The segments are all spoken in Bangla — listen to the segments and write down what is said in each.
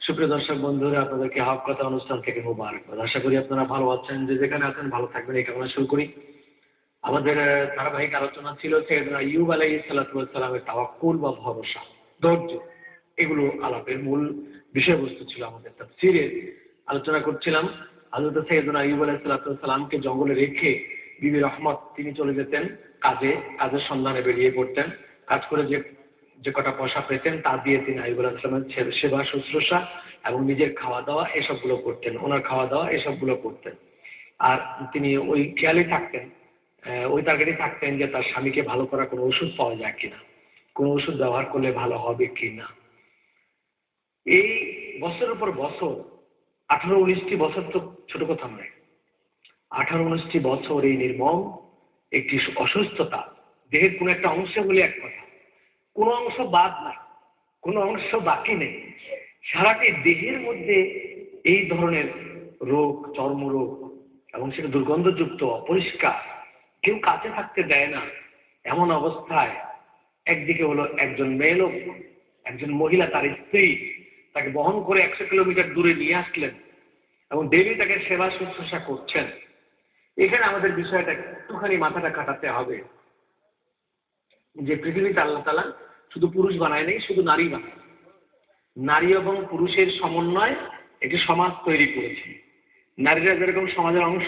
সুপ্রিয় দর্শক বন্ধুরা, আপনাদেরকে হক কথা অনুষ্ঠান থেকে মোবারকবাদ। আশা করি আপনারা ভালো আছেন, যে যেখানে আছেন ভালো থাকবেন এই কামনা শুরু করি। আমাদের ধারাবাহিক আলোচনা ছিল সাইয়েদনা আইয়ুব আলাইহিস সালাতু ওয়াস সালামের তাওয়াক্কুল বা ভরসা, ধৈর্য, এগুলো আলাপের মূল বিষয়বস্তু ছিল। আমাদের তাফসীরে আলোচনা করছিলাম হযরত সাইয়েদনা আইয়ুব আলাইহিস সালাতু ওয়াস সালামকে জঙ্গলে রেখে বিবি রহমত তিনি চলে যেতেন কাজের সন্ধানে বেরিয়ে পড়তেন। কাজ করে যে কটা পয়সা পেতেন তা দিয়ে তিনি আইয়ুব আলাইহিস সালামের সেবা শুশ্রূষা এবং নিজের খাওয়া দাওয়া এসবগুলো করতেন, ওনার খাওয়া দাওয়া এসবগুলো করতেন। আর তিনি ওই খেয়ালই থাকতেন, ওই টার্গেটই থাকতেন যে তার স্বামীকে ভালো করার কোনো ওষুধ পাওয়া যায় কিনা, কোনো ওষুধ ব্যবহার করলে ভালো হবে কিনা। এই বছরের পর বছর, 18-19টি বছর তো ছোট কথা নয়, 18-19টি বছর এই নির্মম একটি অসুস্থতা, দেহের কোনো একটা অংশ বলে এক কথা, কোনো অংশ বাদ নাই, কোনো অংশ বাকি নেই, সারাটি দেহের মধ্যে এই ধরনের রোগ, চর্মরোগ, এবং সেটা দুর্গন্ধযুক্ত, অপরিষ্কার, কেউ কাছে থাকতে দেয় না। এমন অবস্থায় একদিকে হলো একজন মেয়ে লোক, একজন মহিলা, তার স্ত্রী তাকে বহন করে 100 কিলোমিটার দূরে নিয়ে আসলেন এবং ডেইলি তাকে সেবা শুশ্রূষা করছেন। এখানে আমাদের বিষয়টা একটুখানি মাথাটা খাটাতে হবে যে পৃথিবীতে আল্লাহ তাআলা শুধু পুরুষ বানায় নেই, শুধু নারী বানায়। নারী এবং পুরুষের সমন্বয় একটি সমাজ তৈরি করেছে। নারীরা যেরকম সমাজের অংশ,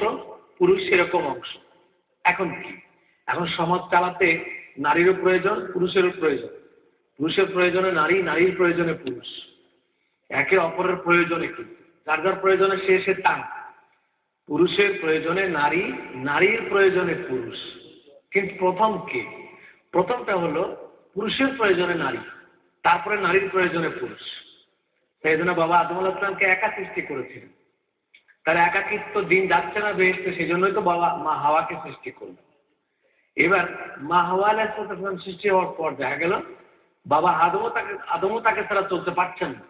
পুরুষ সেরকম অংশ। এখন কি? এখন সমাজ চালাতে নারীরও প্রয়োজন, পুরুষেরও প্রয়োজন। পুরুষের প্রয়োজনে নারী, নারীর প্রয়োজনে পুরুষ, একে অপরের প্রয়োজনে কি যার যার প্রয়োজনে সে টান। পুরুষের প্রয়োজনে নারী, নারীর প্রয়োজনে পুরুষ। কিন্তু প্রথম কে? প্রথমটা হলো পুরুষের প্রয়োজনে নারী, তারপরে নারীর প্রয়োজনে পুরুষ। সেই জন্য বাবা আদম আলাইহিস সালামকে একা সৃষ্টি করেছিলেন। তার একাকিত্ব দিন যাচ্ছে না বেহেশতে, সেই জন্যই তো বাবা মা হাওয়াকে সৃষ্টি করলেন। এবার মা হাওয়া আলাইহিস সালাম সৃষ্টি হওয়ার পর দেখা গেল বাবা আদমও তাকে ছাড়া চলতে পারছেন না।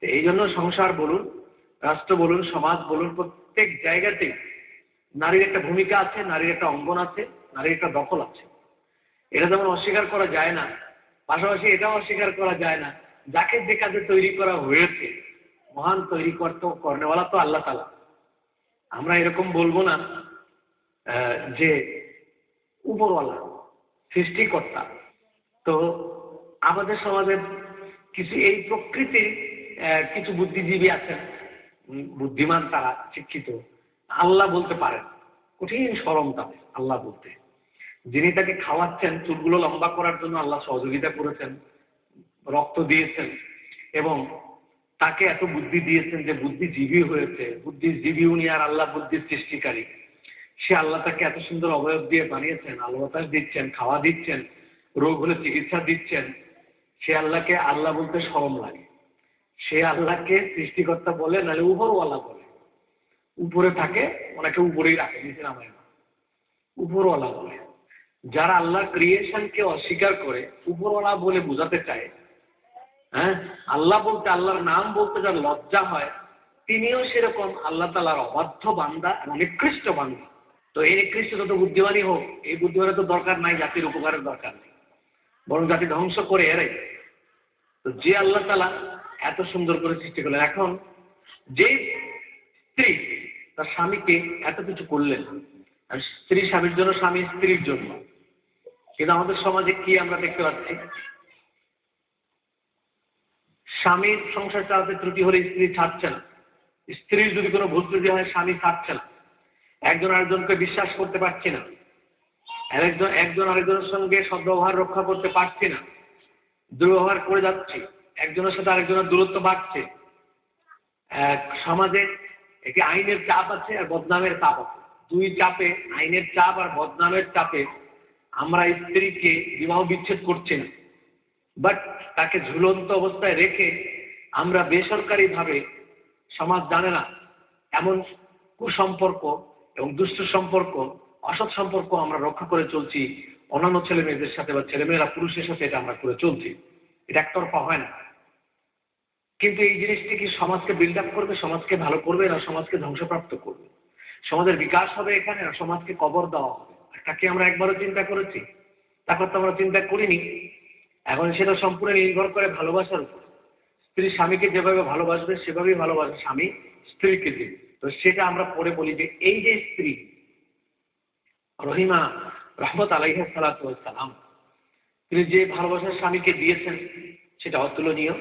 এই জন্য সংসার বলুন, রাষ্ট্র বলুন, সমাজ বলুন, প্রত্যেক জায়গাতেই নারীর একটা ভূমিকা আছে, নারীর একটা অঙ্গন আছে, নারীর একটা দখল আছে। এটা যেমন অস্বীকার করা যায় না, পাশাপাশি এটাও অস্বীকার করা যায় না যাকে যে কাজে তৈরি করা হয়েছে, মহান তৈরি করেনেওয়ালা তো আল্লাহ তাআলা। আমরা এরকম বলবো না যে উপরওয়ালা, সৃষ্টিকর্তা। তো আমাদের সমাজে কিছু এই প্রকৃতির কিছু বুদ্ধিজীবী আছেন, বুদ্ধিমান, তারা শিক্ষিত, আল্লাহ বলতে পারেন, কঠিন শরম তাদের আল্লাহ বলতে। যিনি তাকে খাওয়াচ্ছেন, চুলগুলো লম্বা করার জন্য আল্লাহ সহযোগিতা করেছেন, রক্ত দিয়েছেন এবং তাকে এত বুদ্ধি দিয়েছেন যে বুদ্ধিজীবী হয়েছে। বুদ্ধিজীবী উনি, আর আল্লাহ বুদ্ধির সৃষ্টিকারী। সে আল্লাহ তাকে এত সুন্দর অবয়ব দিয়ে বানিয়েছেন, আলো বাতাস দিচ্ছেন, খাওয়া দিচ্ছেন, রোগ হলে চিকিৎসা দিচ্ছেন। সে আল্লাহকে আল্লাহ বলতে শরম লাগে। সে আল্লাহকে সৃষ্টিকর্তা বলে, নাহলে উপরওয়ালা বলে। উপরে থাকে, ওনাকে উপরেই রাখে, নিচে নামায় না, উপরওয়ালা বলে। যারা আল্লাহর ক্রিয়েশনকে অস্বীকার করে উপরওয়ালা বলে বোঝাতে চায়, হ্যাঁ, আল্লাহ বলতে, আল্লাহর নাম বলতে যার লজ্জা হয়, তিনিও সেরকম আল্লাহ তাআলার অবাধ্য বান্দা এবং নিকৃষ্ট বান্দা। তো এই নিকৃষ্ট যত বুদ্ধিমানই হোক, এই বুদ্ধিমানের তো দরকার নাই, জাতির উপকারের দরকার নেই, বরং জাতি ধ্বংস করে এরাই। তো যে আল্লাহ তাআলা এত সুন্দর করে সৃষ্টি করলেন, এখন যে স্ত্রী তার স্বামীকে এত কিছু করলেন, আর স্ত্রী স্বামীর জন্য, স্বামী স্ত্রীর জন্য। কিন্তু আমাদের সমাজে কি আমরা দেখতে পাচ্ছি? স্বামীর সংসার চালাতে ত্রুটি হলে স্ত্রী ছাড়ছে না, স্ত্রীর যদি কোনো ভুল ত্রুটি হয় স্বামী ছাড়ছে না। একজন আরেকজনকে বিশ্বাস করতে পারছি না, একজন আরেকজনের সঙ্গে সদ্ব্যবহার রক্ষা করতে পারছি না, দুর্ব্যবহার করে যাচ্ছি, একজনের সাথে আরেকজনের দূরত্ব বাড়ছে। সমাজে একটি আইনের চাপ আছে আর বদনামের চাপ আছে। দুই চাপে, আইনের চাপ আর বদনামের চাপে আমরা স্ত্রীকে বিবাহ বিচ্ছেদ করছি না, বাট তাকে ঝুলন্ত অবস্থায় রেখে আমরা বেসরকারিভাবে, সমাজ জানে না এমন কুসম্পর্ক এবং দুষ্ট সম্পর্ক, অসৎ সম্পর্ক আমরা রক্ষা করে চলছি অন্যান্য ছেলে মেয়েদের সাথে, বা ছেলেমেয়েরা পুরুষের সাথে এটা আমরা করে চলছি। এটা একতরফা হয় না। কিন্তু এই জিনিসটি কি সমাজকে বিল্ড আপ করবে, সমাজকে ভালো করবে, না সমাজকে ধ্বংসপ্রাপ্ত করবে? সমাজের বিকাশ হবে এখানে, আর সমাজকে কবর দেওয়া হবে। তাকে আমরা একবারও চিন্তা করেছি? তারপর তো আমরা চিন্তা করিনি। এখন সেটা সম্পূর্ণ নির্ভর করে ভালোবাসার উপর। স্ত্রী স্বামীকে যেভাবে ভালোবাসবে সেভাবেই ভালোবাসবে স্বামী স্ত্রীকে দিবে। তো সেটা আমরা পরে বলি যে এই যে স্ত্রী রহিমা রহমত আলাইহিস সালাতু ওয়াস সালাম, তিনি যে ভালোবাসার স্বামীকে দিয়েছেন সেটা অতুলনীয়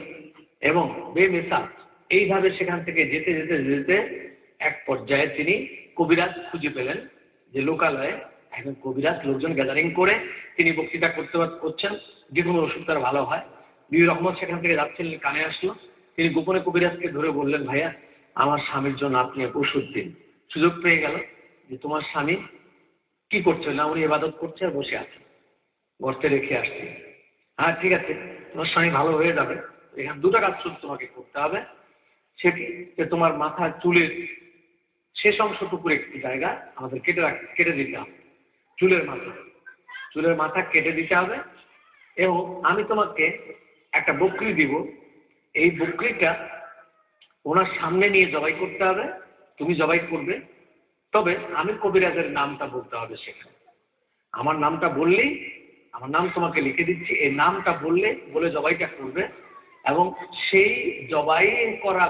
এবং বেমিসাল। এইভাবে সেখান থেকে যেতে যেতে যেতে এক পর্যায়ে তিনি কবিরাজ খুঁজে পেলেন, যে লোকালয়ে একজন কবিরাজ লোকজন গ্যাদারিং করে তিনি বক্তৃতা করছেন যে কোনো ওষুধ তার ভালো হয়। বিবি রহমত সেখান থেকে যাচ্ছিলেন, কানে আসলো, তিনি গোপনে কবিরাজকে ধরে বললেন, ভাইয়া আমার স্বামীর জন্য আপনি এক ওষুধ দিন। সুযোগ পেয়ে গেল যে তোমার স্বামী কি করছে না, উনি ইবাদত করছে আর বসে আছে, গর্তে রেখে আসছে। হ্যাঁ ঠিক আছে, তোমার স্বামী ভালো হয়ে যাবে, এখানে দুটো কাজ শুধু তোমাকে করতে হবে। সেটি যে তোমার মাথার চুলের শেষ অংশটুকুর একটি জায়গা আমাদের কেটে দিতে হবে। চুলের মাথা কেটে দিতে হবে এবং আমি তোমাকে একটা বকরি দিব, এই বকরিটা ওনার সামনে নিয়ে জবাই করতে হবে, তুমি জবাই করবে। তবে আমি কবিরাজের নামটা বলতে হবে সেখানে, আমার নামটা বললেই, আমার নাম তোমাকে লিখে দিচ্ছি, এই নামটা বলে জবাইটা করবে এবং সেই জবাই করা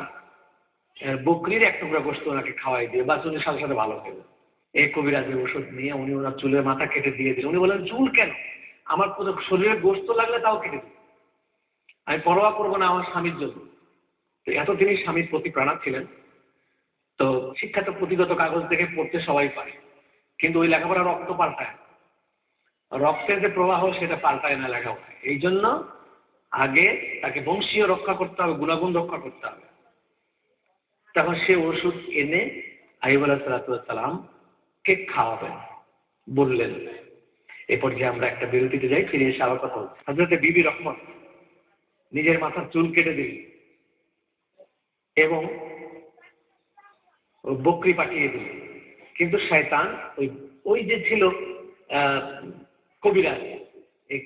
বকরির এক টুকরা গোশত ওনাকে খাওয়াই দিয়ে বা উনি সাথে সাথে ভালো খেলেন। এই কবিরাজের ওষুধ নিয়ে উনি ওনার চুলের মাথা কেটে দিয়ে দিলেন। উনি বলেন, চুল কেন, আমার কোনো শরীরের গোশত লাগলে তাও কেটে দিন, আমি পরোয়া করবো না আমার স্বামীর জন্য। তো এত তিনি স্বামীর প্রতি প্রাণা ছিলেন। তো শিক্ষা তো পুঁথিগত কাগজ দেখে পড়তে সবাই পারে, কিন্তু ওই লেখাপড়া রক্ত পাল্টায়, রক্তের যে প্রবাহ সেটা পাল্টায় না লেখাপড়া। এই জন্য আগে তাকে বংশীয় রক্ষা করতে হবে, গুণাগুণ রক্ষা করতে হবে। তখন সে ওষুধ এনে আইয়ুব আলাইহিস সালামকে খাওয়াবেন বললেন। এ পর্যায়ে আমরা একটা বিরতিতে যাই, ফিরে এসে আবার কথা হচ্ছে। হযরতে বিবি রহমত নিজের মাথার চুল কেটে দিলেন এবং বকরি পাঠিয়ে দিলেন। কিন্তু শয়তান ওই যে ছিল কবিরাজ, এই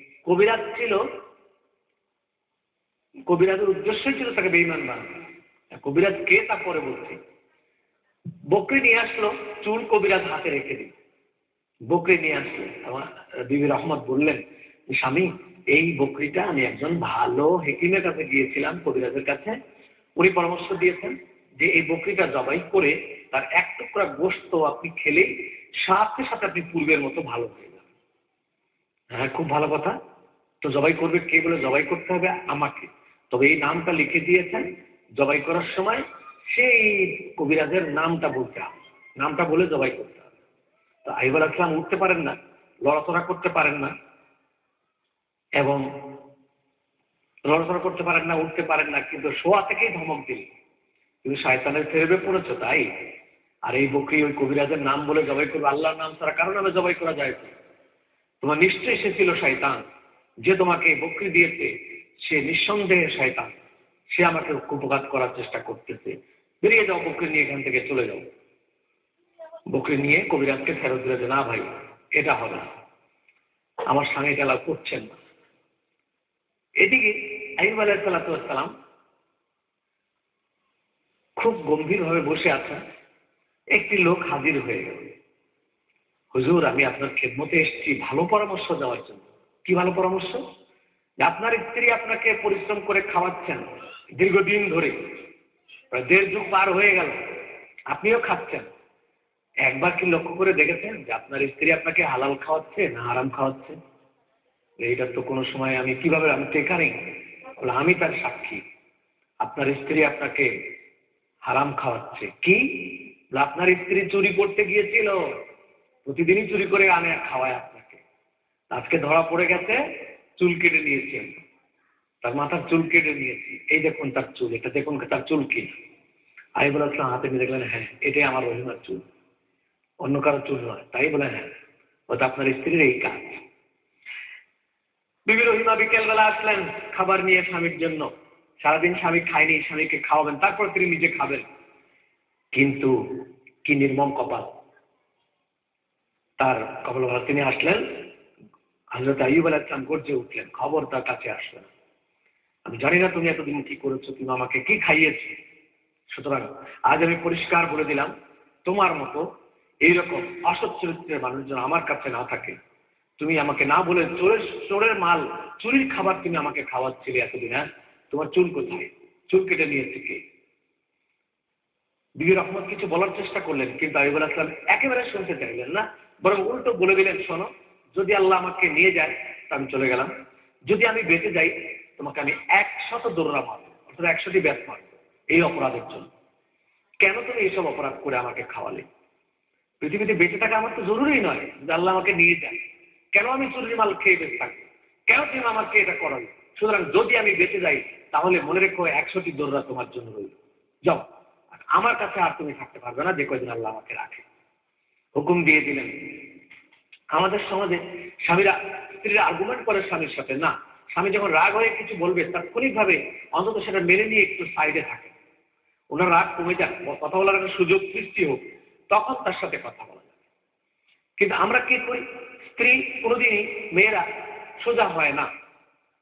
কবিরাজের উদ্দেশ্যই ছিল তাকে বেঈমান বানানো। কবিরাজ কে তা পরে বলছি। বকরি নিয়ে আসলো, চুল কবিরাজ হাতে রেখে দিল। বকরি নিয়ে আসলো, আমার বিবি রহমত বললেন, স্বামী এই বকরিটা আমি একজন ভালো হেকিমের কাছে গিয়েছিলাম, কবিরাজের কাছে, উনি পরামর্শ দিয়েছেন যে এই বকরিটা জবাই করে তার এক টুকরা গোশত আপনি খেলেই সাথে সাথে আপনি পূর্বের মতো ভালো হয়ে যাবেন। হ্যাঁ খুব ভালো কথা, তো জবাই করবে কে? বলে জবাই করতে হবে আমাকে, তবে এই নামটা লিখে দিয়েছেন, জবাই করার সময় সেই কবিরাজের নামটা বলতে হবে, নামটা বলে জবাই করতে হবে। তো আইয়ুব আলাইহিস সালাম উঠতে পারেন না, লড়াচড়া করতে পারেন না, এবং উঠতে পারেন না, কিন্তু শোয়া থেকেই ধমক দিলেন, তুমি শয়তানের ফেরবে পড়েছো তাই? আর এই বকরি ওই কবিরাজের নাম বলে জবাই করবে, আল্লাহর নাম ছাড়া কারো নামে জবাই করা যায় না। তোমার নিশ্চয়ই সে ছিল শয়তান, যে তোমাকে এই বকরি দিয়েছে সে নিঃসন্দেহে শয়তান, সে আমাকে কুপঘাত করার চেষ্টা করতেছে, বেরিয়ে যাও, বকরি নিয়ে এখান থেকে চলে যাও। বকরি নিয়ে কবিরাজকে ফেরত দিলে, না ভাই এটা হবে না, আমার স্বামী এটা লাভ করছেন না। এদিকে আইয়ুব আলাইহিস সালাম খুব গম্ভীরভাবে বসে আছেন। একটি লোক হাজির হয়ে গেল, হুজুর আমি আপনার খেদমতে এসেছি ভালো পরামর্শ দেওয়ার জন্য। কি ভালো পরামর্শ? যে আপনার স্ত্রী আপনাকে পরিশ্রম করে খাওয়াচ্ছেন দীর্ঘদিন ধরে, প্রায় 1.5 যুগ পার হয়ে গেল, আপনিও খাচ্ছেন। একবার কি লক্ষ্য করে দেখেছেন যে আপনার স্ত্রী আপনাকে হালাল খাওয়াচ্ছে না হারাম খাওয়াচ্ছে? এইটা তো কোনো সময় আমি কিভাবে, আমি তো এখানেই, আমি তার সাক্ষী, আপনার স্ত্রী আপনাকে হারাম খাওয়াচ্ছে। কি? আপনার স্ত্রী চুরি করতে গিয়েছিল, প্রতিদিনই চুরি করে আনে আর খাওয়ায় আপনাকে, আজকে ধরা পড়ে গেছে, চুল কেটে নিয়েছি, তার মাথার চুল কেটে নিয়েছি, এই দেখুন তার চুল, এটা দেখুন তার চুল কি। আইয়ুব আলাইহিস সালাম হাতে নিয়ে দেখলেন, হ্যাঁ এটাই আমার রহিমার চুল, অন্য কারো চুল নয়। তাই বলে, হ্যাঁ ওটা আপনার স্ত্রীর এই কাজ। বিবি রহিমা বিকেলবেলা আসলেন খাবার নিয়ে স্বামীর জন্য, সারাদিন স্বামী খায়নি, স্বামীকে খাওয়াবেন, তারপর তিনি নিজে খাবেন। কিন্তু কি নির্মম কপাল তার, কপাল ভালো, তিনি আসলেন, হযরত আইয়ুব আলাইহিস সালাম গর্জে উঠলেন, খবর তার কাছে আসবে না, আমি জানি না তুমি এতদিন কি করেছো, তুমি আমাকে কি খাইয়েছো, সুতরাং আজ আমি পরিষ্কার বলে দিলাম, তোমার মতো এইরকম অসৎ চরিত্রের মানুষ যেন আমার কাছে না থাকে। তুমি আমাকে না বলে চোরের মাল, চুরির খাবার তুমি আমাকে খাওয়াচ্ছিলে এতদিন, হ্যাঁ তোমার চুল কোথায়? চুল কেটে নিয়েছে কে? বিবি রহমত কিছু বলার চেষ্টা করলেন, কিন্তু আইয়ুব আলাইহিস সালাম একেবারে শুনতে চাইলেন না, বরং উল্টো বলে দিলেন, শোনো, যদি আল্লাহ আমাকে নিয়ে যায় তা আমি চলে গেলাম, যদি আমি বেঁচে যাই তোমাকে আমি 100 দৌড়া মারবো, অর্থাৎ 100টি ব্যাস মারবো এই অপরাধের জন্য। কেন তুমি এইসব অপরাধ করে আমাকে খাওয়ালে? পৃথিবীতে বেঁচে থাকা আমার তো জরুরি নয় যে আল্লাহ আমাকে নিয়ে যায়, কেন আমি চুরির মাল খেয়ে বেঁচে থাকবো? কেন তুমি আমাকে এটা করাবে? সুতরাং যদি আমি বেঁচে যাই তাহলে মনে রেখো 100টি দৌড়া তোমার জন্য রইল, যাও, আমার কাছে আর তুমি থাকতে পারবে না যে কয়দিন আল্লাহ আমাকে রাখে। হুকুম দিয়ে দিলেন। আমাদের সমাজে স্বামীরা স্ত্রীরা আর্গুমেন্ট করে স্বামীর সাথে, না, স্বামী যখন রাগ হয়ে কিছু বলবে তাৎক্ষণিকভাবে অন্তত সেটা মেনে নিয়ে একটু সাইডে থাকে, ওনার রাগ কমে যাক, কথা বলার একটা সুযোগ সৃষ্টি হোক, তখন তার সাথে কথা বলা যায়। কিন্তু আমরা কি করি? স্ত্রী কোনোদিনই, মেয়েরা সোজা হয় না,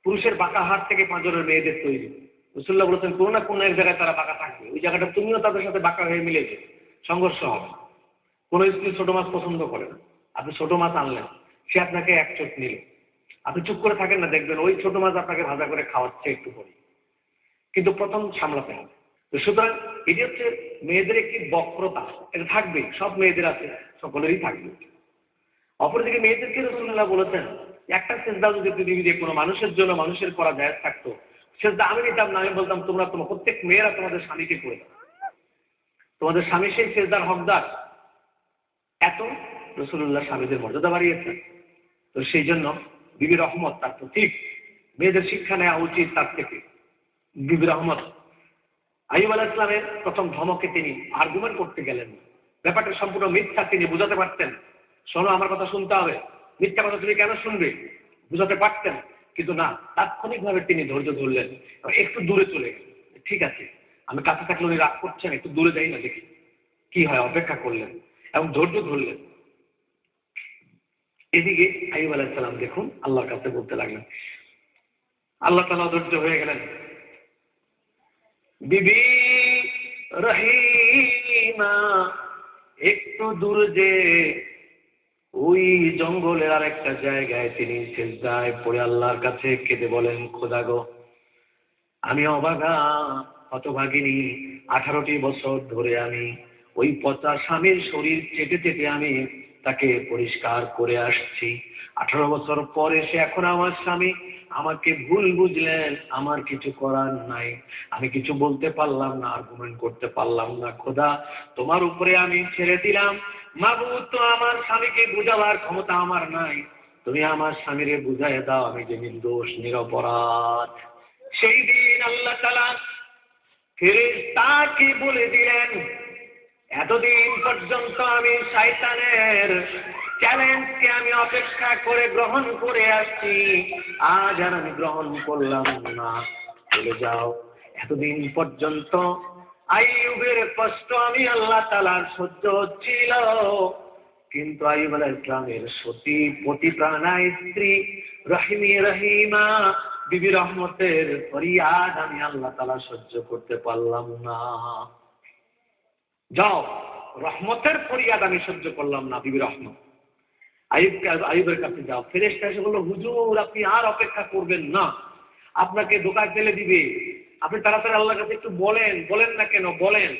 পুরুষের বাঁকা হাত থেকে পাঁজরের মেয়েদের তৈরি। রাসূলুল্লাহ বলেছেন কোনো না কোনো এক জায়গায় তারা বাঁকা থাকবে, ওই জায়গাটা তুমিও তাদের সাথে বাঁকা হয়ে মিলে যাবে, সংঘর্ষ হবে। কোনো স্ত্রী ছোট মাছ পছন্দ করে না, আপনি ছোট মাছ আনলেন, সে আপনাকে এক চোখ নিল, আপনি চুপ করে থাকেন না, দেখবেন ওই ছোট মাছ আপনাকে ভাজা করে খাওয়াচ্ছে একটু পরে, কিন্তু প্রথম সামলাতে হবে। তো সুতরাং এটি হচ্ছে মেয়েদের একটি বক্রতা, এটা থাকবে, সব মেয়েদের আছে, সকলেরই থাকবে। অপরদিকে মেয়েদেরকে রাসূলুল্লাহ বলেছেন একটা সেজদা যদি পৃথিবীতে কোনো মানুষের জন্য মানুষের করা জায়েজ থাকতো, সেজদা আমি নিতাম না, আমি বলতাম তোমরা প্রত্যেক মেয়েরা তোমাদের স্বামীকে করে দাও, তোমাদের স্বামী সেই সেজদার হকদার। এত রাসূলুল্লাহ স্বামীদের মর্যাদা বাড়িয়েছেন। তো সেই জন্য বিবি রহমত তার প্রতীক, মেয়েদের শিক্ষা নেওয়া উচিত তার থেকে। বিবি রহমত আইয়ুব আলাইহিস সালামের প্রথম ধমকে তিনি আর্গুমেন্ট করতে গেলেন, ব্যাপারটা সম্পূর্ণ মিথ্যা, তিনি বুঝাতে পারতেন, শোনো আমার কথা শুনতে হবে, মিথ্যা কথা তুমি কেন শুনবে, বুঝাতে পারতেন, কিন্তু না, তাৎক্ষণিকভাবে তিনি ধৈর্য ধরলেন, একটু দূরে চলে গেলেন। ঠিক আছে, আমি কাছে থাকলে উনি রাগ করছেন, একটু দূরে যাই না দেখি কি হয়, অপেক্ষা করলেন এবং ধৈর্য ধরলেন। এদিকে আইয়ুব আলাইহিস সালাম দেখুন আল্লাহর কাছে বলতে লাগলেন, আল্লাহ তাআলা ধৈর্য হয়ে গেলেন। বিবি রহিমা একটু দূর যে ওই জঙ্গলের আর একটা জায়গায় তিনি সিজদায় পড়ে আল্লাহর কাছে কেঁদে বলেন, খোদা গো, আমি অভাগা হতভাগিনী, 18টি বছর ধরে আমি ওই পচা স্বামীর শরীর চেটে চেটে আমি তাকে পরিষ্কার করে আসছি। 18 বছর পরে সে এখন আমার স্বামী, আমাকে ভুল বুঝলেন, আমার কিছু করার নাই, আমি কিছু বলতে পারলাম না, আর্গুমেন্ট করতে পারলাম না, খোদা তোমার উপরে আমি ছেড়ে দিলাম। মাবুদ, তো আমার স্বামীকে বুঝাবার ক্ষমতা আমার নাই, তুমি আমার স্বামীরে বুঝাই দাও, আমি যে নির্দোষ নিরপরাধ। সেই দিন আল্লাহ তাআলা ফেরেশতাকে বলে দিলেন, এতদিন পর্যন্ত আমি শয়তানের চ্যালেঞ্জকে আমি অপেক্ষা করে গ্রহণ করে আসছি, আজ আর আমি গ্রহণ করলাম না, চলে যাও। এতদিন পর্যন্ত আইয়ুবের কষ্ট আমি আল্লাহ তাআলার সহ্য হচ্ছিল, কিন্তু আইয়ুব আলাইহিস সালামের সতী পতিপ্রাণা স্ত্রী রহিমা বিবি রহমতের ফরিয়াদ আমি আল্লাহ তাআলা সহ্য করতে পারলাম না। যাও, রহমতের ফরিয়াদ আমি সহ্য করলাম না, বিবি রহমত আইয়ুবের কাছে যাও। ফেরেশতা এসে বলল, হুজুর আপনি আর অপেক্ষা করবেন না, আপনাকে ধোঁকায় ফেলে দিবে, আপনি তাড়াতাড়ি আল্লাহর কাছে একটু বলেন। বলেন না কেন? বলেন,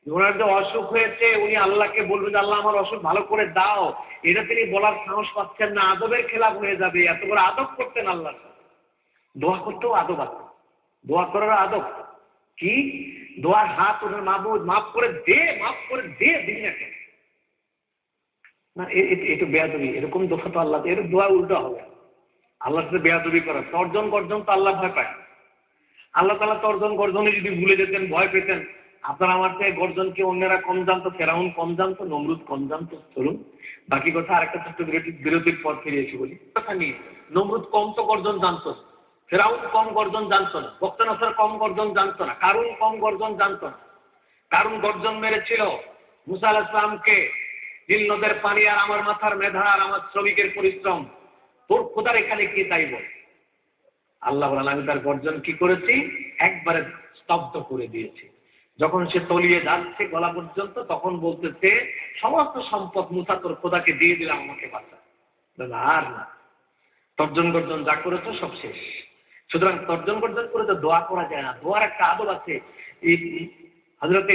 ওনার যে অসুখ হয়েছে উনি আল্লাহকে বলবেন যে আল্লাহ আমার অসুখ ভালো করে দাও, এটা তিনি বলার সাহস পাচ্ছেন না, আদবের খেলাফ হয়ে যাবে। এত বড় আদব করতেন আল্লাহর সাথে, দোয়া করতেও আদব আছে, দোয়া করার আদব কি? দোয়ার হাত ওনার, মাবুদ মাফ করে দে, মাফ করে দে, দিন না কেন? না, একটু বেয়াদবি, এরকম দোয়া তো আল্লাহ, এর দোয়া উল্টো হবে, আল্লাহর সাথে বেয়াদবি করা। তর্জন গর্জন তো আল্লাহ ভয় পায়। আল্লাহ তাআলা তর্জন গর্জনে যদি ভুলে যেতেন, ভয় পেতেন, আপনার আমার থেকে গর্জনকে অন্যেরা কম জানতো, ফেরাউন কম জানতো, নমরুদ কম জানতো। চলুন বাকি কথা আরেকটা ছোট্ট বিরতির পর ফিরে এসে বলি। কথা নিয়ে নমরুদ কম তো গর্জন জানতো না, ফেরাউন কম গর্জন জানতো না, বক্তানসার কম গর্জন জানতো না, কারুন কম গর্জন জানতো না। কারুন গর্জন মেরেছিল মুসা আলাইহিস সালামকে, নীল নদের পানি আর আমার মাথার মেধা আর আমার শ্রমিকের পরিশ্রম, তোর খোদার এখানে কি তাই বল। আল্লাহ বলেন, আমি তার গর্জন কি করেছি? একবারে স্তব্ধ করে দিয়েছি। যখন সে তলিয়ে যাচ্ছে গলা পর্যন্ত, তখন বলতেছে, সমস্ত সম্পদ মুসা তোর খোদাকে দিয়ে দিলাম, আমাকে বাঁচা। আর না, তর্জন গর্জন যা করেছো সব শেষ। সুতরাং তর্জন গর্জন করে তো দোয়া করা যায় না, দোয়ার একটা আদব আছে। এই হযরতে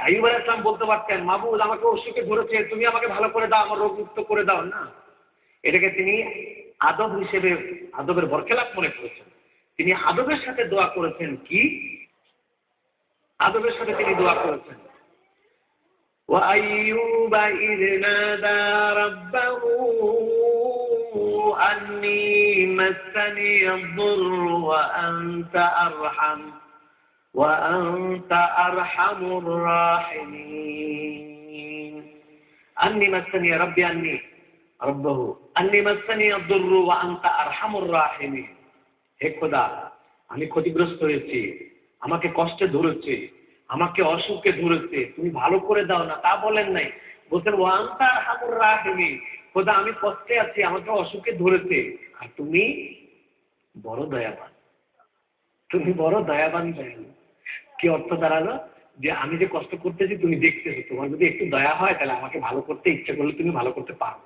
আইয়ুব আলাইহিস সালাম বলতে পারতেন, মাবুদ আমাকে অসুখে ধরেছে, তুমি আমাকে ভালো করে দাও, আমার রোগ মুক্ত করে দাও না। এটাকে তিনি আদব হিসেবে, আদবের বরখেলাপ মনে করেছেন। তিনি আদবের সাথে দোয়া করেছেন। কি আদবের সাথে তিনি দোয়া করেছেন? وأيوب إذ نادى ربه أني مسني الضر وأنت أرحم الراحمين أني مسني ربي أني ربه أني مسني الضر وأنت أرحم الراحمين হে খোদা, আমি ক্ষতিগ্রস্ত হয়েছি, আমাকে কষ্টে ধরেছে, আমাকে অসুখে ধরেছে, তুমি ভালো করে দাও না, তা বলেন নাই। বলছেন ওয়া আনতা আরহামুর রাহিমিন, খোদা আমি কষ্টে আছি, আমাকে অসুখে ধরেছে, আর তুমি বড় দয়াবান, তুমি বড় দয়াবান দয়ালু। কি অর্থ দাঁড়ালো? যে আমি যে কষ্ট করতেছি তুমি দেখতেছো, তোমার যদি একটু দয়া হয় তাহলে আমাকে ভালো করতে ইচ্ছে করলে তুমি ভালো করতে পারো,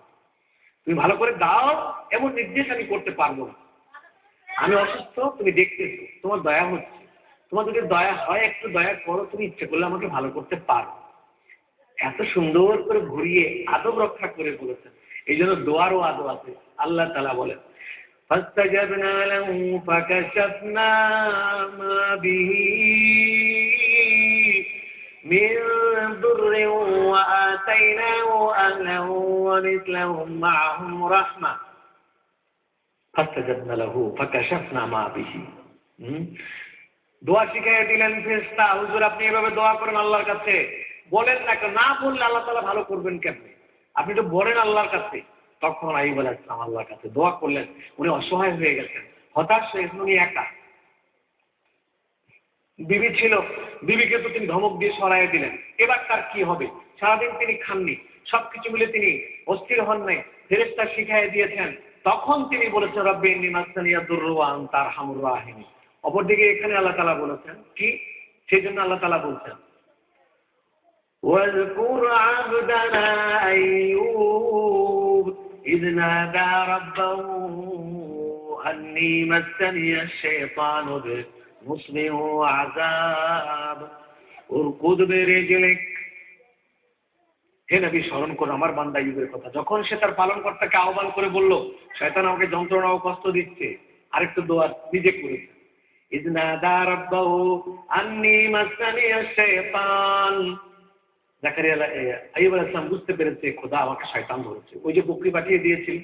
তুমি ভালো করে দাও এমন নির্দেশ আমি করতে পারবো না। আমি অসুস্থ, তুমি দেখতেছো, তোমার দয়া হচ্ছে, তোমার যদি দয়া হয় একটু দয়া করো, তুমি ইচ্ছে করলে আমাকে ভালো করতে পারো। এত সুন্দর করে ঘুরিয়ে আদব রক্ষা করে বলেছেন। এই জন্য দোয়ারও আদব আছে। আল্লাহ তাআলা বলেন ফাস্তাজাবনা লাহু ফাকাশাফনা মা বিহি মিন দুররিন ওয়া আতাইনাহু আহলাহু ওয়া মিসলাহুম মাআহুম রাহমা ফাস্তাজাবনা লাহু ফাকাশাফনা মা বিহি। দোয়া শিখিয়ে দিলেন ফেরেশতা, হুজুর আপনি এভাবে দোয়া করেন আল্লাহর কাছে, বলেন না কেন? না বললে আল্লাহ তাআলা ভালো করবেন কেমনে? আপনি তো বলেন আল্লাহর কাছে। তখন আইয়ুব আলাইহিস সালাম আল্লাহর কাছে দোয়া করলেন। উনি অসহায় হয়ে গেছেন, হতাশ হয়ে গেছেন, উনি একা। বিবি ছিল, বিবিকে তো তিনি ধমক দিয়ে সরাইয়ে দিলেন। এবার তার কি হবে? সারাদিন তিনি খাননি, সবকিছু মিলে তিনি অস্থির হন নাই। ফেরেশতা শিখিয়ে দিয়েছেন। তখন তিনি বলেছেন রব্বি ইন্নী মাসসানিয়া দুররু ওয়া আনতা আরহামুর রাহিমিন। অপরদিকে এখানে আল্লাহ তাআলা বলেছেন কি? সেই জন্য আল্লাহ তাআলা বলছেন ওয়াযকুর আবদানা আইয়ুব ইয নাদা রাব্বাহু আন্নী মাসসানিয়া শাইতানু বিনুসবিন ওয়া আযাব উরকুদ বিরিজলিক। হে নবী, স্মরণ করো আমার বান্দা আইয়ুবের কথা। যখন সে তার পালনকর্তাকে আহ্বান করে বলল শয়তান আমাকে যন্ত্রণা ও কষ্ট দিচ্ছে, আরেকটু দোয়া নিজে করেছে। ইয নাদা রাব্বাহু আন্নী মাসসানিয়া শাইতান। জাকারিয়া আইয়ুব আলাইহিস সালাম বুঝতে পেরেছে খোদা আমাকে শয়তান ধরেছে। ওই যে বকরি পাঠিয়ে দিয়েছিল,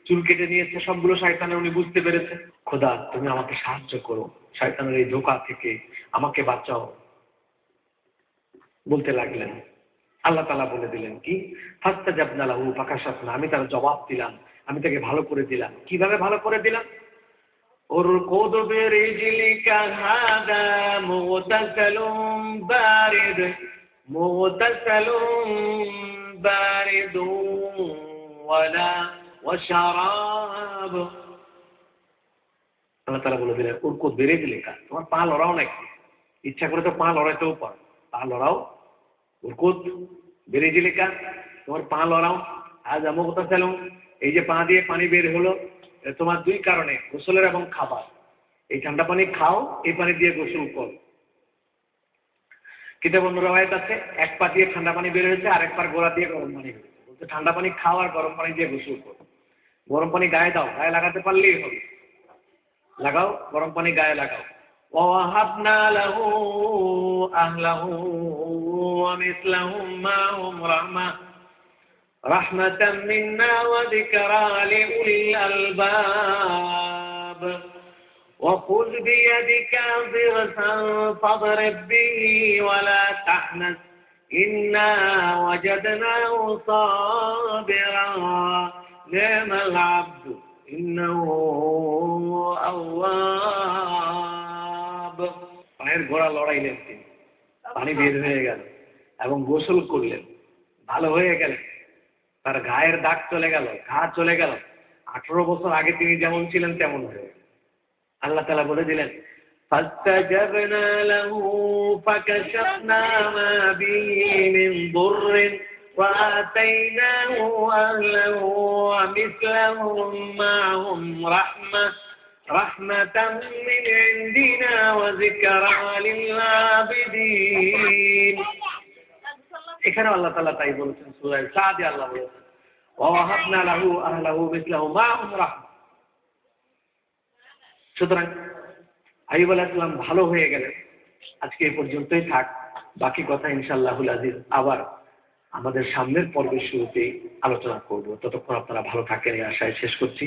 চুল কেটে নিয়েছে, সবগুলো শয়তানের, উনি বুঝতে পেরেছে। খোদা তুমি আমাকে সাহায্য করো, শয়তানের এই ধোঁকা থেকে আমাকে বাঁচাও বলতে লাগলেন। আল্লাহ তাআলা বলে দিলেন কি? ফাস্তাজাবনা লাহু ফাকাশাফনা, আমি তার জবাব দিলাম, আমি তাকে ভালো করে দিলাম। কিভাবে ভালো করে দিলাম? উরকুদ বিরিজলিকা হাদা মুগতাসালুম বারিদ ওয়া শারাব। আল্লাহ তাআলা বলে দিলেন উরকুদ বিরিজলিকা, তোমার পা লড়াও নাকি? ইচ্ছা করে তো পা লড়াইতেও পারো, পা লড়াও। উরকুদ বিরিজলিকা, তোমার পা লড়াও। আজ মুগতাসালুম, এই যে পা দিয়ে পানি বের হলো, তোমার দুই কারণে, গোসলের এবং খাবার। এই ঠান্ডা পানি খাও, এই পানি দিয়ে গোসল করো। কিতাব রওয়ায়াত আছে এক পা দিয়ে ঠান্ডা পানি বের হয়েছে, আরেক পার গোড়া দিয়ে গরম পানি বের হয়েছে। বলতে ঠান্ডা পানি খাও আর গরম পানি দিয়ে গোসল করো। গরম পানি গায়ে দাও, গায়ে লাগাতে পারলেই হবে, লাগাও, গরম পানি গায়ে লাগাও। ওয়াহাবনা লাহু আহলাহু ওয়া মিসলাহুম মাআহুম রাহমাতাম মিন্না ওয়া যিকরা লিউলিল আলবাব। وخذ بيدك ضغثا فاضرب به ولا تحنث إنا وجدناه صابرا نعم العبد إنه أواب। পায়ের গোড়া লড়াইলেন তিনি, পানি বের হয়ে গেল এবং গোসল করলেন, ভালো হয়ে গেলেন, তার গায়ের দাগ চলে গেল, ঘা চলে গেল। 18 বছর আগে তিনি যেমন ছিলেন তেমন হয়ে গেল। আল্লাহ তাআলা বলে দিলেন ফাস্তাজাবনা লাহু ফাকাশাফনা মা বিহি মিন দুররিন ওয়া আতাইনাহু আহলাহু ওয়া মিসলাহুম মাআহুম রাহমা রাহমাতাম মিন ইনদিনা ওয়া যিকরা লিল আবিদিন। এখানে আল্লাহ তাআলা তাই বলেছেন, সূরা সাদে আল্লাহ বলেছেন ওয়া ওয়াহাবনা লাহু আহলাহু মিসলাহু মাআহুম রাহমা। সুতরাং আইয়ুব আলাইহিস সালাম ভালো হয়ে গেলেন। আজকে এই পর্যন্তই থাক, বাকি কথা ইনশাআল্লাহুল আজিজ আবার আমাদের সামনের পর্বের শুরুতে আলোচনা করব। ততক্ষণ আপনারা ভালো থাকেন এই আশায় শেষ করছি।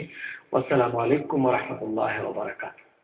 আসসালামু আলাইকুম ওয়া রাহমাতুল্লাহি ওয়া বারাকাতুহু।